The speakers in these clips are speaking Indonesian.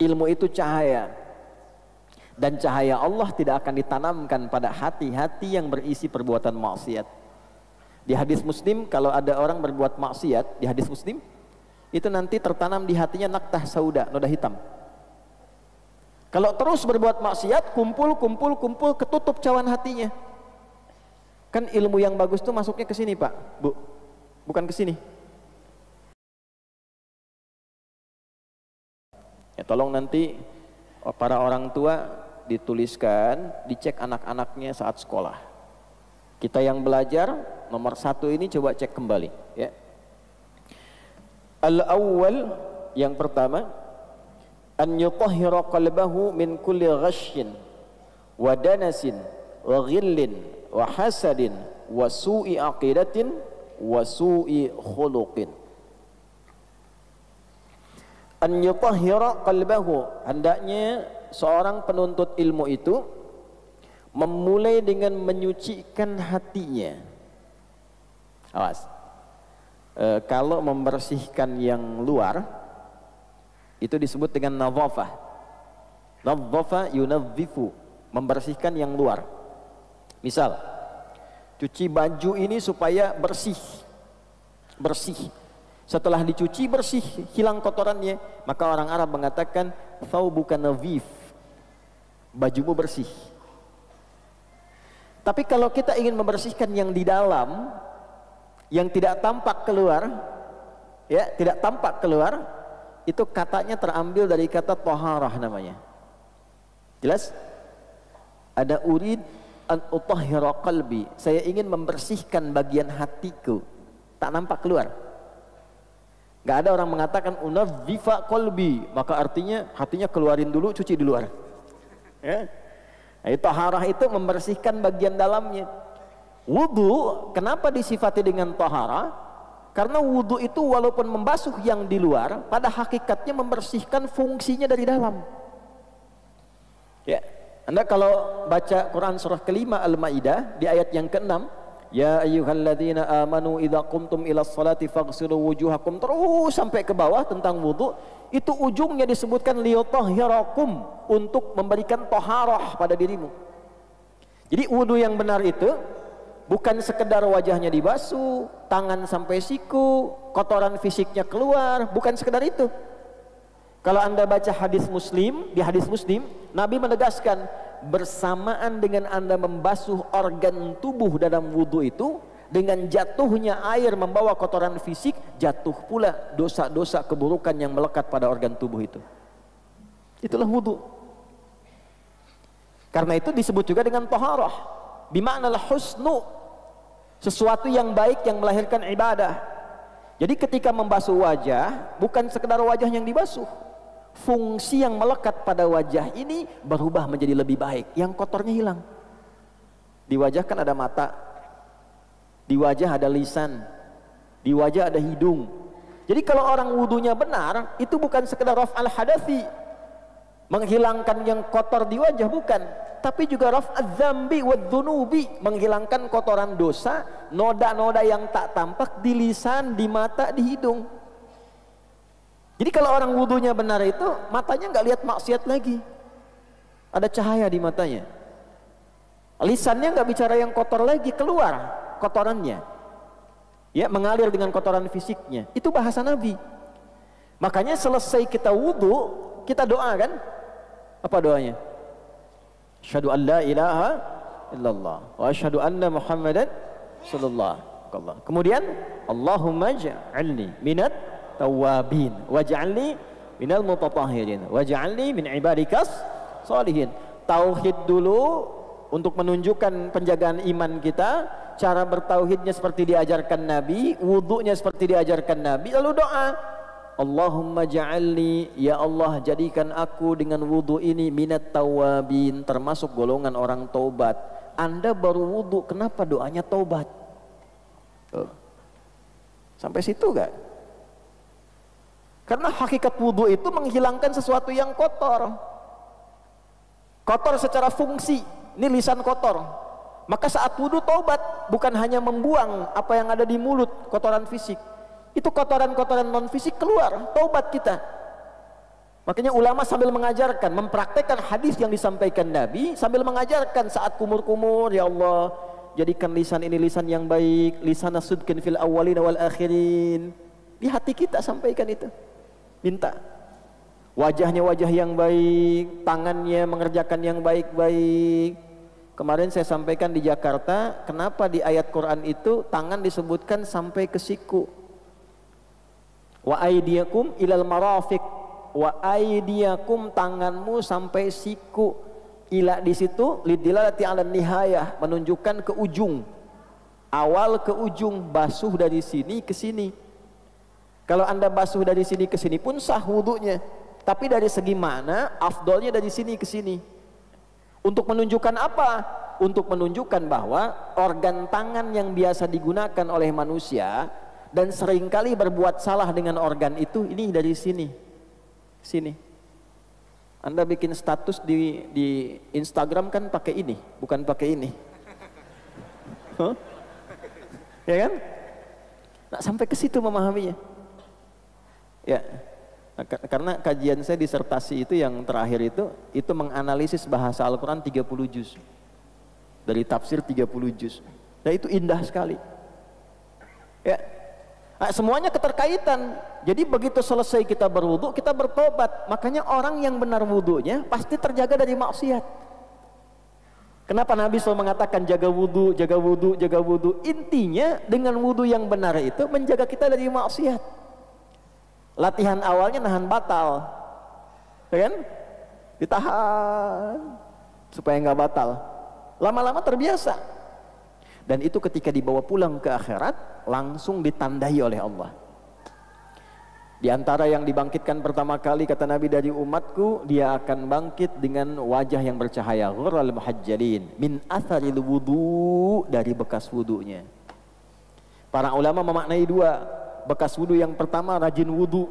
Ilmu itu cahaya, dan cahaya Allah tidak akan ditanamkan pada hati-hati yang berisi perbuatan maksiat. Di hadis Muslim, kalau ada orang berbuat maksiat, di hadis Muslim itu nanti tertanam di hatinya naktah sauda, noda hitam. Kalau terus berbuat maksiat, kumpul, ketutup cawan hatinya. Kan ilmu yang bagus itu masuknya ke sini, Pak, Bu, bukan ke sini. Ya, tolong nanti para orang tua dituliskan, dicek anak-anaknya saat sekolah. Kita yang belajar nomor 1 ini coba cek kembali, ya. Al-awwal, yang pertama, an yutahhira qalbahu min kulli ghashyin wa danasin wa ghillin wa hasadin wa su'i aqidatin wa su'i khuluqin. An yutahhira qalbahu, hendaknya seorang penuntut ilmu itu memulai dengan menyucikan hatinya. Awas, kalau membersihkan yang luar itu disebut dengan nadhafah. Nadhafa yunadhifu, membersihkan yang luar. Misal, cuci baju ini supaya bersih. Setelah dicuci bersih, hilang kotorannya, maka orang Arab mengatakan thawbuka nadhif, bajumu bersih. Tapi kalau kita ingin membersihkan yang di dalam, yang tidak tampak keluar, ya, tidak tampak keluar, itu katanya terambil dari kata taharah namanya. Jelas? Ada urid an utahhira qalbi, saya ingin membersihkan bagian hatiku, tak nampak keluar. Gak ada orang mengatakan unadhifa qalbi, maka artinya hatinya keluarin dulu, cuci di luar. Ya. Nah, taharah itu membersihkan bagian dalamnya. Wudu, kenapa disifati dengan taharah? Karena wudu itu walaupun membasuh yang di luar, pada hakikatnya membersihkan fungsinya dari dalam. Ya, Anda kalau baca Quran surah kelima Al-Maidah di ayat yang ke-6, ya ayyuhalladzina amanu idza qumtum ilas salati faghsilu wujuhakum, terus sampai ke bawah tentang wudu, itu ujungnya disebutkan liyutahhirakum, untuk memberikan taharah pada dirimu. Jadi wudu yang benar itu bukan sekedar wajahnya dibasuh, tangan sampai siku, kotoran fisiknya keluar, bukan sekedar itu. Kalau Anda baca hadis Muslim, di hadis Muslim Nabi menegaskan, bersamaan dengan Anda membasuh organ tubuh dalam wudu itu, dengan jatuhnya air membawa kotoran fisik, jatuh pula dosa-dosa keburukan yang melekat pada organ tubuh itu. Itulah wudu. Karena itu disebut juga dengan taharah, bima'nal husnu, sesuatu yang baik yang melahirkan ibadah. Jadi ketika membasuh wajah, bukan sekedar wajah yang dibasuh, fungsi yang melekat pada wajah ini berubah menjadi lebih baik, yang kotornya hilang. Di wajah kan ada mata, di wajah ada lisan, di wajah ada hidung. Jadi kalau orang wudunya benar, itu bukan sekedar raf'al hadathi, menghilangkan yang kotor di wajah, bukan, tapi juga raf'adz dzambi wadzunubi, menghilangkan kotoran dosa, noda-noda yang tak tampak di lisan, di mata, di hidung. Jadi kalau orang wudunya benar itu, matanya nggak lihat maksiat lagi, ada cahaya di matanya. Lisannya nggak bicara yang kotor lagi, keluar kotorannya, ya, mengalir dengan kotoran fisiknya. Itu bahasa Nabi. Makanya selesai kita wudu, kita doa kan? Apa doanya? Asyhadu an la ilaha illallah wa asyhadu anna Muhammadan sallallahu alaihi wasallam. Kemudian Allahumma ja'alni minat tawabin waj'alni minal mutatahhirin waj'alni min ibadikas sholihin. Tauhid dulu untuk menunjukkan penjagaan iman kita, cara bertauhidnya seperti diajarkan Nabi, wudunya seperti diajarkan Nabi, lalu doa Allahumma ja'alni, ya Allah jadikan aku dengan wudu ini minat tawabin, termasuk golongan orang taubat. Anda baru wudu, kenapa doanya taubat? Sampai situ gak? Karena hakikat wudu itu menghilangkan sesuatu yang kotor. Kotor secara fungsi, ini lisan kotor. Maka saat wudu taubat, bukan hanya membuang apa yang ada di mulut, kotoran fisik. Itu kotoran-kotoran non fisik keluar, taubat kita. Makanya ulama sambil mengajarkan, mempraktekkan hadis yang disampaikan Nabi, sambil mengajarkan saat kumur-kumur, ya Allah, jadikan lisan ini lisan yang baik, lisan sidqin fil awwalin wal akhirin. Di hati kita sampaikan itu. Minta. Wajahnya wajah yang baik, tangannya mengerjakan yang baik-baik. Kemarin saya sampaikan di Jakarta, kenapa di ayat Quran itu tangan disebutkan sampai ke siku. Wa aydiyakum ilal marafiq. Wa aydiyakum, tanganmu sampai siku. Ila di situ lidilalati ala nihayah, menunjukkan ke ujung. Awal ke ujung, basuh dari sini ke sini. Kalau Anda basuh dari sini ke sini pun sah wudunya. Tapi dari segi mana? Afdolnya dari sini ke sini. Untuk menunjukkan apa? Untuk menunjukkan bahwa organ tangan yang biasa digunakan oleh manusia dan seringkali berbuat salah dengan organ itu, ini dari sini. Sini. Anda bikin status di Instagram kan pakai ini, bukan pakai ini. Huh? Ya kan? Nah, sampai ke situ memahaminya. Ya. Karena kajian saya disertasi itu yang terakhir itu menganalisis bahasa Al-Quran 30 juz. Dari tafsir 30 juz. Nah, itu indah sekali. Ya. Nah, semuanya keterkaitan. Jadi begitu selesai kita berwudu, kita bertobat. Makanya orang yang benar wudunya pasti terjaga dari maksiat. Kenapa Nabi SAW mengatakan jaga wudu, jaga wudu, jaga wudu? Intinya dengan wudu yang benar itu menjaga kita dari maksiat. Latihan awalnya nahan batal, ya kan? Ditahan supaya nggak batal. Lama-lama terbiasa. Dan itu ketika dibawa pulang ke akhirat langsung ditandai oleh Allah. Di antara yang dibangkitkan pertama kali kata Nabi dari umatku, dia akan bangkit dengan wajah yang bercahaya, ghurral muhajjalin min atharil wudu, dari bekas wudunya. Para ulama memaknai dua, bekas wudu yang pertama rajin wudu.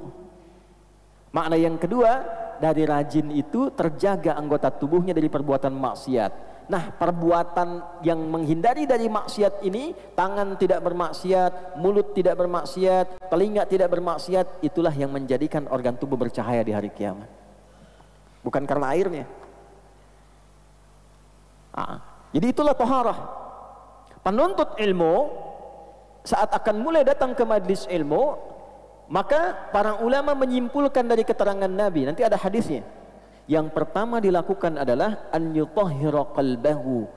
Makna yang kedua, dari rajin itu terjaga anggota tubuhnya dari perbuatan maksiat. Nah, perbuatan yang menghindari dari maksiat ini, tangan tidak bermaksiat, mulut tidak bermaksiat, telinga tidak bermaksiat, itulah yang menjadikan organ tubuh bercahaya di hari kiamat. Bukan karena airnya. Jadi itulah taharah. Penuntut ilmu saat akan mulai datang ke majlis ilmu, maka para ulama menyimpulkan dari keterangan Nabi, nanti ada hadisnya. Yang pertama dilakukan adalah an yutahhira qalbahu,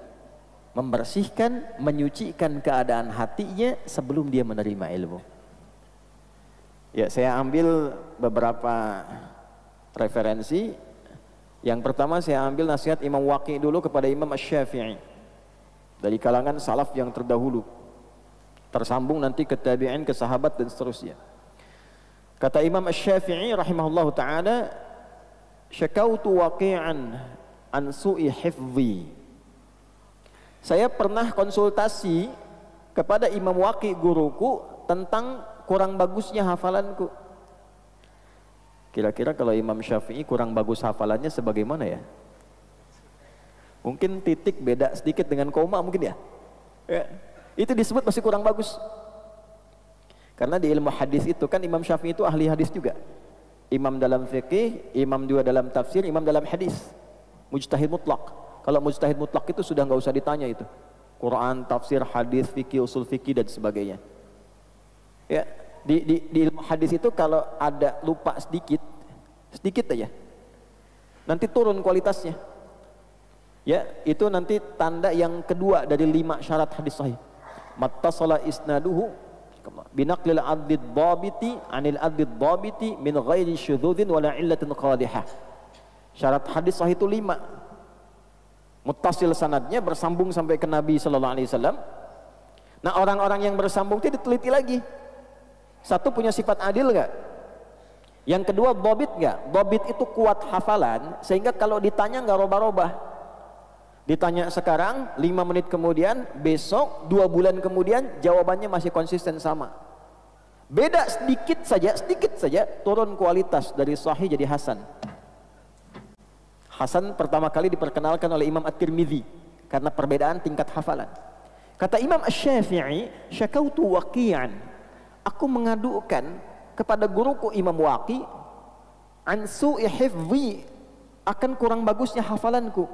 membersihkan, menyucikan keadaan hatinya sebelum dia menerima ilmu. Ya, saya ambil beberapa referensi. Yang pertama saya ambil nasihat Imam Waqi dulu kepada Imam Asy-Syafi'i dari kalangan salaf yang terdahulu, tersambung nanti ke tabi'in, ke sahabat dan seterusnya. Kata Imam Asy-Syafi'i rahimahullahu taala, syakautu waqi'an an su'i hifdhi. Saya pernah konsultasi kepada Imam Waqi guruku tentang kurang bagusnya hafalanku. Kira-kira kalau Imam Syafi'i kurang bagus hafalannya sebagaimana ya? Mungkin titik beda sedikit dengan koma mungkin ya? Ya. Itu disebut masih kurang bagus. Karena di ilmu hadis itu kan Imam Syafi'i itu ahli hadis juga. Imam dalam fikih, imam juga dalam tafsir, imam dalam hadis. Mujtahid mutlak. Kalau mujtahid mutlak itu sudah nggak usah ditanya itu. Quran, tafsir, hadis, fikih, usul fikih dan sebagainya. Ya, di ilmu hadis itu kalau ada lupa sedikit aja, nanti turun kualitasnya. Ya, itu nanti tanda yang kedua dari 5 syarat hadis sahih. Mattasala isnaduhu binaqlil adlid dhabiti anil adlid dhabiti min ghairi syudzudin wala illatin qadihah. Syarat hadis sahih itu 5. Muttasil sanadnya, bersambung sampai ke Nabi sallallahu alaihi wasallam. Nah, orang-orang yang bersambung itu diteliti lagi. Satu, punya sifat adil enggak? Yang kedua, dhabit enggak? Dhabit itu kuat hafalan sehingga kalau ditanya enggak robah-robah. Ditanya sekarang, 5 menit kemudian, besok, 2 bulan kemudian, jawabannya masih konsisten sama. Beda sedikit saja, turun kualitas dari sahih jadi hasan. Hasan pertama kali diperkenalkan oleh Imam At-Tirmidzi karena perbedaan tingkat hafalan. Kata Imam Asy-Syafi'i, syakautu waqi'an, aku mengadukan kepada guruku Imam Waqi an su'i hifdhi, akan kurang bagusnya hafalanku.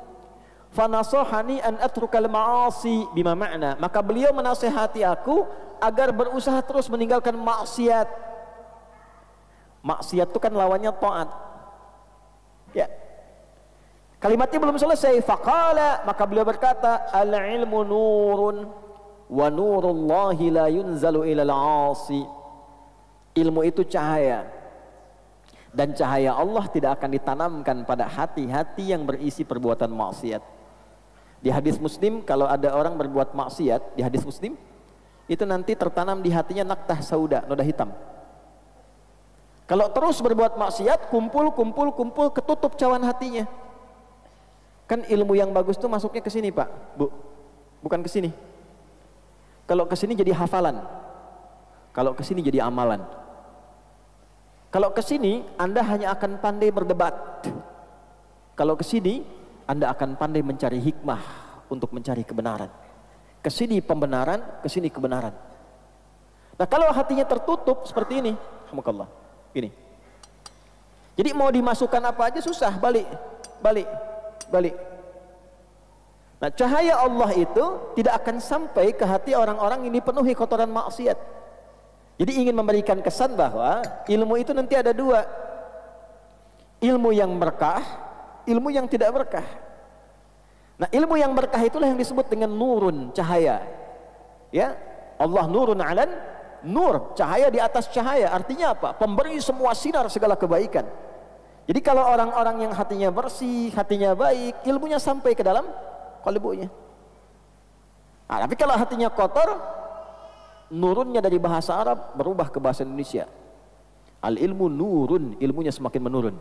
Fanasahani an atrukal ma'asi, bima ma'na, maka beliau menasihati aku agar berusaha terus meninggalkan maksiat. Maksiat itu kan lawannya taat. Ya. Kalimatnya belum selesai. Faqala, maka beliau berkata, al ilmu nurun wa nurullahi la yunzalu ilal 'asi. Ilmu itu cahaya, dan cahaya Allah tidak akan ditanamkan pada hati-hati yang berisi perbuatan maksiat. Di hadis Muslim, kalau ada orang berbuat maksiat, di hadis Muslim itu nanti tertanam di hatinya naktah sauda, noda hitam. Kalau terus berbuat maksiat, kumpul, ketutup cawan hatinya. Kan ilmu yang bagus itu masuknya ke sini, Pak, Bu, bukan ke sini. Kalau ke sini jadi hafalan, kalau ke sini jadi amalan. Kalau ke sini Anda hanya akan pandai berdebat. Kalau ke sini Anda akan pandai mencari hikmah untuk mencari kebenaran. Ke sini pembenaran, ke sini kebenaran. Nah, kalau hatinya tertutup seperti ini, alhamdulillah, gini. Jadi mau dimasukkan apa aja susah, balik. Nah, cahaya Allah itu tidak akan sampai ke hati orang-orang yang dipenuhi kotoran maksiat. Jadi ingin memberikan kesan bahwa ilmu itu nanti ada dua. Ilmu yang berkah, ilmu yang tidak berkah. Nah, ilmu yang berkah itulah yang disebut dengan nurun, cahaya. Ya, Allah nurun alan nur, cahaya di atas cahaya. Artinya apa? Pemberi semua sinar segala kebaikan. Jadi kalau orang-orang yang hatinya bersih, hatinya baik, ilmunya sampai ke dalam qalbunya. Nah, tapi kalau hatinya kotor, nurunnya dari bahasa Arab berubah ke bahasa Indonesia. Al ilmu nurun, ilmunya semakin menurun.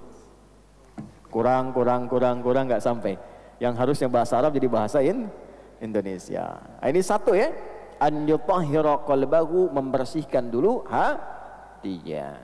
Kurang nggak sampai. Yang harusnya bahasa Arab jadi bahasa Indonesia. Nah, ini satu ya. An yutahhira qalbahu, membersihkan dulu hatinya.